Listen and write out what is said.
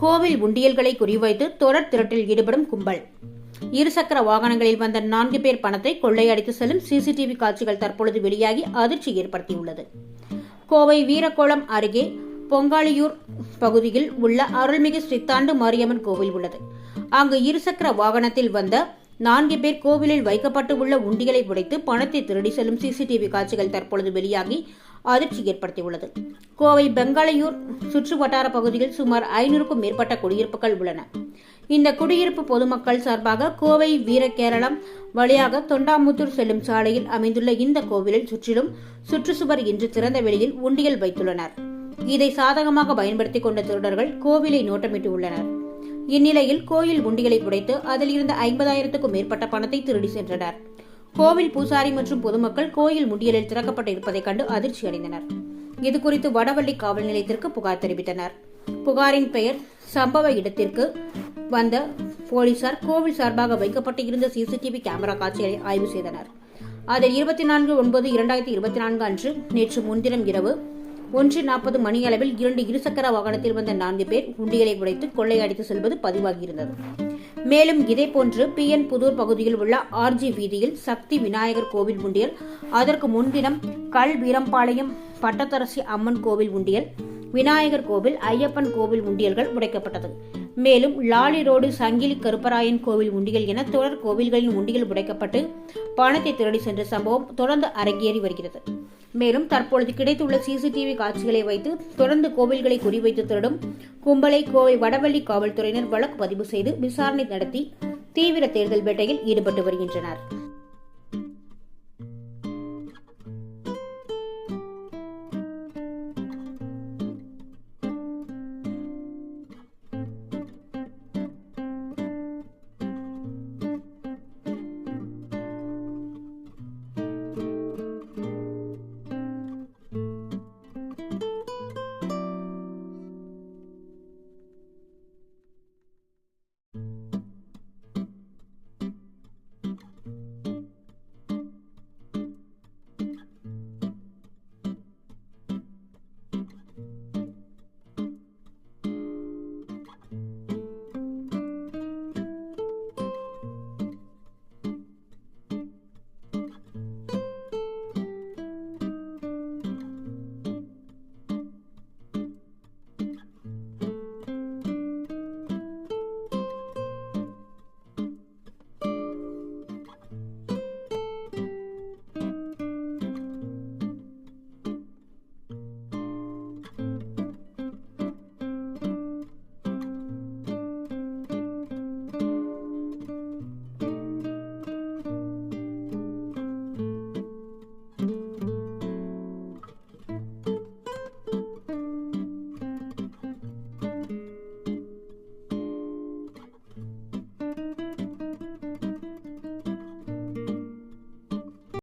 கோவில் உண்டியல்களை குறிவைத்து தொடர் திருட்டில் ஈடுபடும் கும்பல். இருசக்கர வாகனங்களில் வந்த 4 பேர் பணத்தை கொள்ளையடித்து செல்லும் சிசிடிவி காட்சிகள் தற்பொழுது வெளியாகி அதிர்ச்சி ஏற்படுத்தியுள்ளது. கோவை வீரக்குளம் அருகே பொங்காளியூர் பகுதியில் உள்ள அருள்மிகு ஸ்ரீதாண்டு மாரியம்மன் கோவில் உள்ளது. அங்கு இருசக்கர வாகனத்தில் வந்த 4 பேர் கோவிலில் வைக்கப்பட்டு உள்ள உண்டிகளை உடைத்து பணத்தை திருடி செல்லும் சிசிடிவி காட்சிகள் தற்பொழுது வெளியாகி அதிர்ச்சி ஏற்படுத்தியுள்ளது. கோவை பெங்காலையூர் சுற்று வட்டார பகுதியில் சுமார் 500க்கும் மேற்பட்ட குடியிருப்புகள் உள்ளன. இந்த குடியிருப்பு பொதுமக்கள் சார்பாக கோவை வீரகேரளம் வழியாக தொண்டாமுத்தூர் செல்லும் சாலையில் அமைந்துள்ள இந்த கோவிலில் சுற்றிலும் சுற்றுச்சுவர் இன்று திறந்த வெளியில் உண்டியல் வைத்துள்ளனர். இதை சாதகமாக பயன்படுத்திக் கொண்ட திருடர்கள் கோவிலை நோட்டமிட்டு உள்ளனர். இந்நிலையில் கோயில் உண்டிகளை உடைத்து அதில் இருந்த 50,000க்கும் மேற்பட்ட பணத்தை திருடி சென்றனர். கோவில் பூசாரி மற்றும் பொதுமக்கள் கோயில் உண்டியலில் திறக்கப்பட்டு இருப்பதைக் கண்டு அதிர்ச்சி அடைந்தனர். இதுகுறித்து வடவள்ளி காவல் நிலையத்திற்கு புகார் தெரிவித்தனர். புகாரின் பெயர் சம்பவ இடத்திற்கு வந்த போலீசார் கோவில் சார்பாக வைக்கப்பட்டு இருந்த சிசிடிவி கேமரா காட்சிகளை ஆய்வு செய்தனர். அதில் 24/9/2024 அன்று நேற்று முன்தினம் இரவு 1:40 மணியளவில் 2 இருசக்கர வாகனத்தில் வந்த 4 பேர் உண்டியலை உடைத்து கொள்ளையடித்து செல்வது பதிவாகியிருந்தது. மேலும் இதேபோன்று PN புதூர் பகுதியில் உள்ள RG வீதியில் சக்தி விநாயகர் கோவில் உண்டியல், அதற்கு முன்தினம் கல் வீரம்பாளையம் பட்டத்தரசி அம்மன் கோவில் உண்டியல், விநாயகர் கோவில், ஐயப்பன் கோவில் உண்டியல்கள் உடைக்கப்பட்டது. மேலும் லாலி ரோடு சங்கிலி கருப்பராயன் கோவில் உண்டியல் என தொடர் கோவில்களின் உண்டியல் உடைக்கப்பட்டு பணத்தை திருடி சென்ற சம்பவம் தொடர்ந்து அரங்கேறி வருகிறது. மேலும் தற்பொழுது கிடைத்துள்ள சிசிடிவி காட்சிகளை வைத்து தொடர்ந்து கோவில்களை குறிவைத்து திருடும் கும்பலை கோவை வடவள்ளி காவல்துறையினர் வழக்கு பதிவு செய்து விசாரணை நடத்தி தீவிர தேடுதல் வேட்டையில் ஈடுபட்டு வருகின்றனர்.